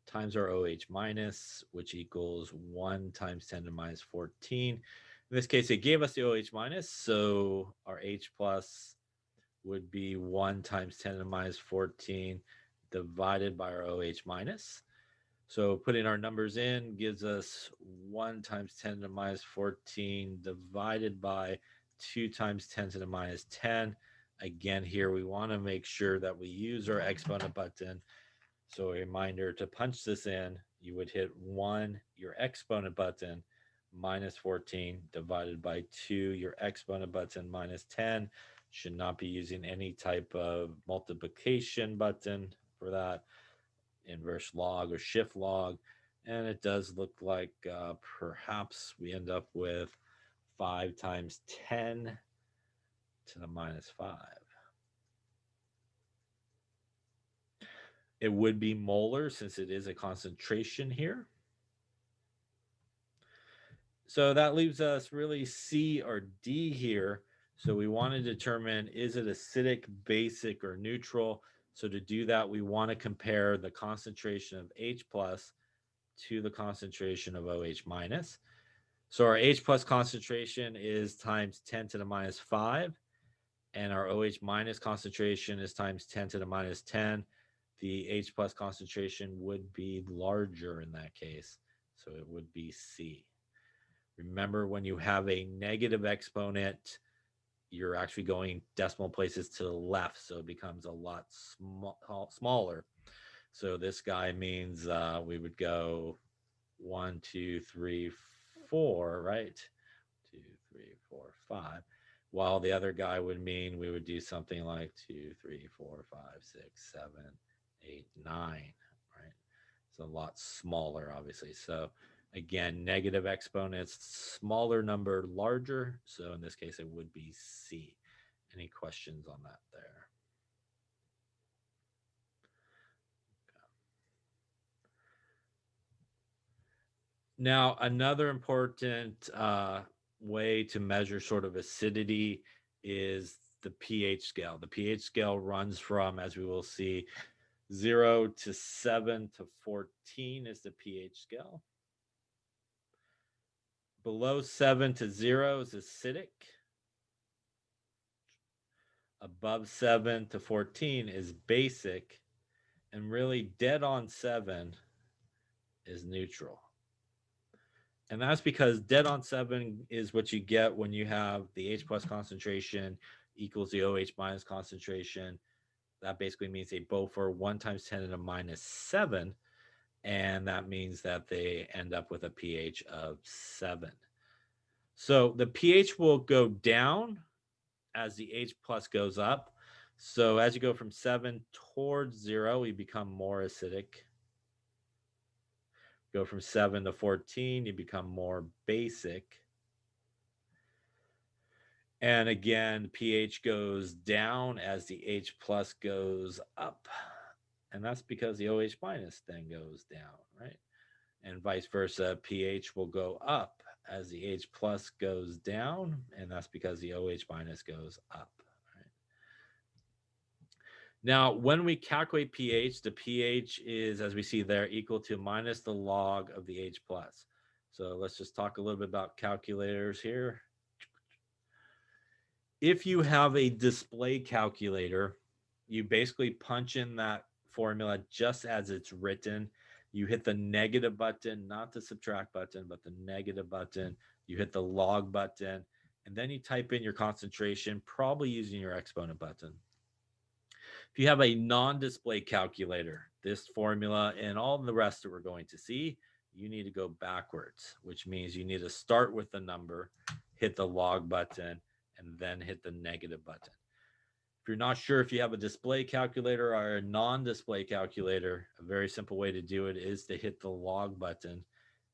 times our OH minus, which equals 1 times 10 to the minus 14. In this case, it gave us the OH minus, so our H plus would be 1 times 10 to the minus 14 divided by our OH minus. So putting our numbers in gives us 1 times 10 to the minus 14 divided by 2 times 10 to the minus 10. Again, here we want to make sure that we use our exponent button. So a reminder to punch this in, you would hit 1, your exponent button, minus 14 divided by 2, your exponent button, minus 10. Should not be using any type of multiplication button for that, inverse log or shift log. And it does look like perhaps we end up with 5 times 10 to the minus 5. It would be molar since it is a concentration here. So that leaves us really C or D here. So we want to determine, is it acidic, basic, or neutral? So to do that, we want to compare the concentration of H plus to the concentration of OH minus. So our H plus concentration is times 10 to the minus 5, and our OH minus concentration is times 10 to the minus 10. The H plus concentration would be larger in that case. So it would be C. Remember, when you have a negative exponent, you're actually going decimal places to the left, so it becomes a lot smaller. So this guy means we would go 1, 2, 3, 4, right? 2, 3, 4, 5. While the other guy would mean we would do something like 2, 3, 4, 5, 6, 7, 8, 9, right? It's a lot smaller, obviously. So again, negative exponents, smaller number, larger. So in this case, it would be C. Any questions on that there? Now, another important way to measure sort of acidity is the pH scale. The pH scale runs from, as we will see, 0 to 7 to 14 is the pH scale. Below 7 to 0 is acidic. Above 7 to 14 is basic. And really, dead on 7 is neutral. And that's because dead on 7 is what you get when you have the H plus concentration equals the OH minus concentration. That basically means they both are 1 times 10 to the minus 7. And that means that they end up with a pH of 7. So the pH will go down as the H plus goes up. So as you go from 7 towards 0, you become more acidic. Go from 7 to 14, you become more basic. And again, pH goes down as the H plus goes up. And that's because the OH minus then goes down, right? And vice versa, pH will go up as the H plus goes down. And that's because the OH minus goes up. Now, when we calculate pH, the pH is, as we see there, equal to minus the log of the H plus. So let's just talk a little bit about calculators here. If you have a display calculator, you basically punch in that formula just as it's written. You hit the negative button, not the subtract button, but the negative button. You hit the log button, and then you type in your concentration, probably using your exponent button. If you have a non-display calculator, this formula and all the rest that we're going to see, you need to go backwards, which means you need to start with the number, hit the log button, and then hit the negative button. If you're not sure if you have a display calculator or a non-display calculator, a very simple way to do it is to hit the log button.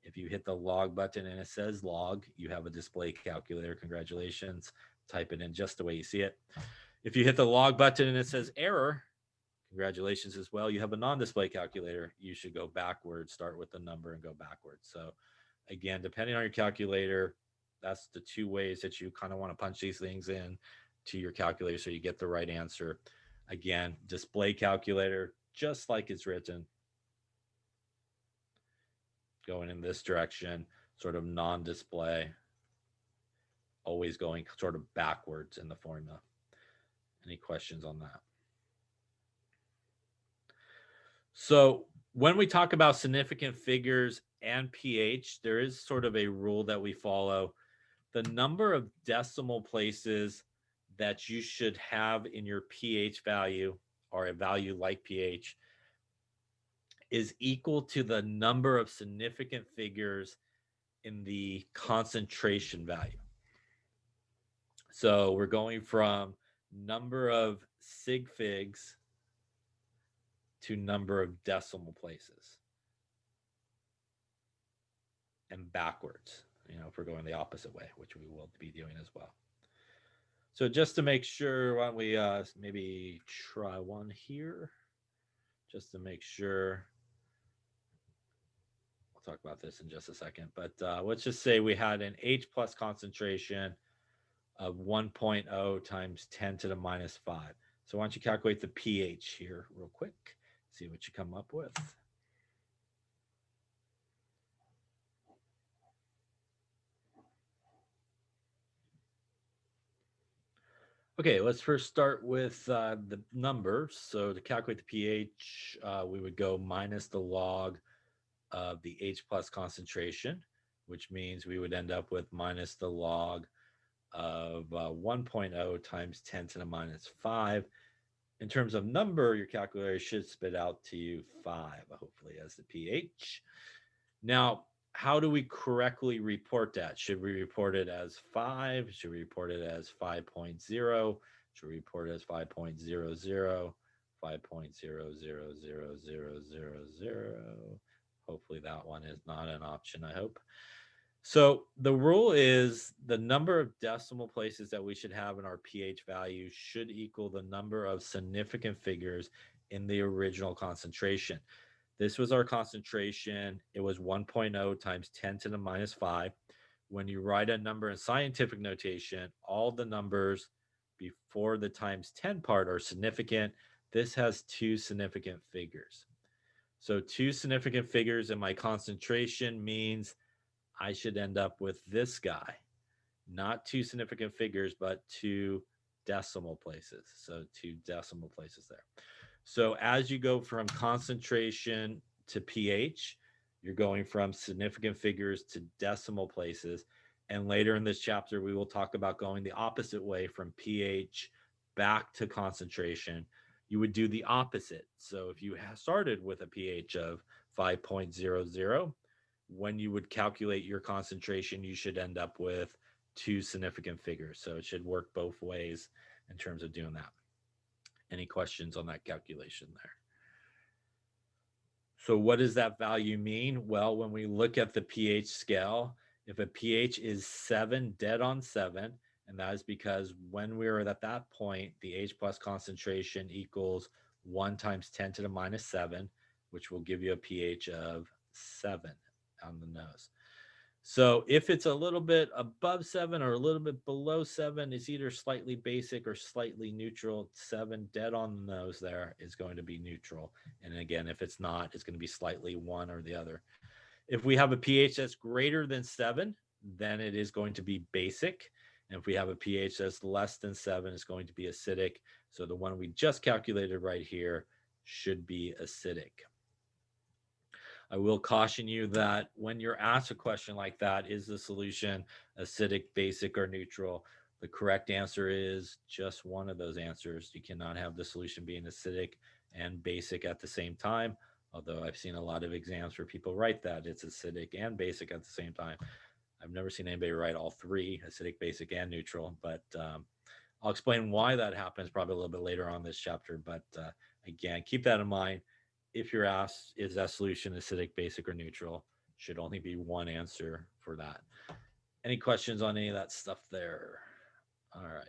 If you hit the log button and it says log, you have a display calculator. Congratulations. Type it in just the way you see it. If you hit the log button and it says error, congratulations as well. You have a non-display calculator. You should go backwards, start with the number and go backwards. So again, depending on your calculator, that's the two ways that you kind of want to punch these things in to your calculator so you get the right answer. Again, display calculator, just like it's written, going in this direction, sort of non-display, always going sort of backwards in the formula. Any questions on that? So when we talk about significant figures and pH, there is sort of a rule that we follow. The number of decimal places that you should have in your pH value, or a value like pH, is equal to the number of significant figures in the concentration value. So we're going from number of sig figs to number of decimal places and backwards, if we're going the opposite way, which we will be doing as well. So just to make sure, why don't we maybe try one here, just to make sure. We'll talk about this in just a second, but let's just say we had an H plus concentration of 1.0 times 10 to the minus 5. So why don't you calculate the pH here real quick, see what you come up with. Okay, let's first start with the numbers. So to calculate the pH, we would go minus the log of the H plus concentration, which means we would end up with minus the log of 1.0 times 10 to the minus 5. In terms of number, your calculator should spit out to you 5, hopefully, as the pH. Now, how do we correctly report that? Should we report it as 5? Should we report it as 5.0? Should we report it as 5.00? 5.000000? Hopefully that one is not an option, I hope. So the rule is the number of decimal places that we should have in our pH value should equal the number of significant figures in the original concentration. This was our concentration. It was 1.0 times 10 to the minus 5. When you write a number in scientific notation, all the numbers before the times 10 part are significant. This has two significant figures. So two significant figures in my concentration means I should end up with this guy. Not two significant figures, but two decimal places. So two decimal places there. So as you go from concentration to pH, you're going from significant figures to decimal places. And later in this chapter, we will talk about going the opposite way from pH back to concentration. You would do the opposite. So if you started with a pH of 5.00, when you would calculate your concentration, you should end up with two significant figures. So it should work both ways in terms of doing that. Any questions on that calculation there? So what does that value mean? Well, when we look at the pH scale, if a pH is 7, dead on 7, and that is because when we were at that point, the H plus concentration equals 1 times 10 to the minus 7, which will give you a pH of 7 on the nose. So if it's a little bit above 7 or a little bit below 7, it's either slightly basic or slightly neutral. 7, dead on the nose there, is going to be neutral. And again, if it's not, it's going to be slightly one or the other. If we have a pH that's greater than 7, then it is going to be basic. And if we have a pH that's less than 7, it's going to be acidic. So the one we just calculated right here should be acidic. I will caution you that when you're asked a question like that, is the solution acidic, basic, or neutral? The correct answer is just one of those answers. You cannot have the solution being acidic and basic at the same time. Although I've seen a lot of exams where people write that it's acidic and basic at the same time. I've never seen anybody write all three, acidic, basic, and neutral, but I'll explain why that happens probably a little bit later on this chapter. But again, keep that in mind. If you're asked, is that solution acidic, basic, or neutral? Should only be one answer for that. Any questions on any of that stuff there? All right.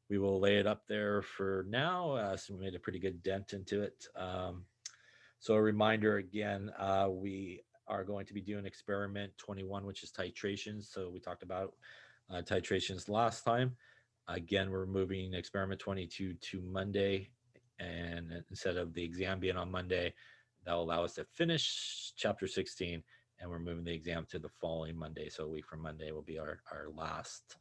We will lay it up there for now. So we made a pretty good dent into it. So a reminder again, we are going to be doing experiment 21, which is titrations. So we talked about titrations last time. Again, we're moving experiment 22 to Monday. And instead of the exam being on Monday, that will allow us to finish chapter 16. And we're moving the exam to the following Monday. So a week from Monday will be our last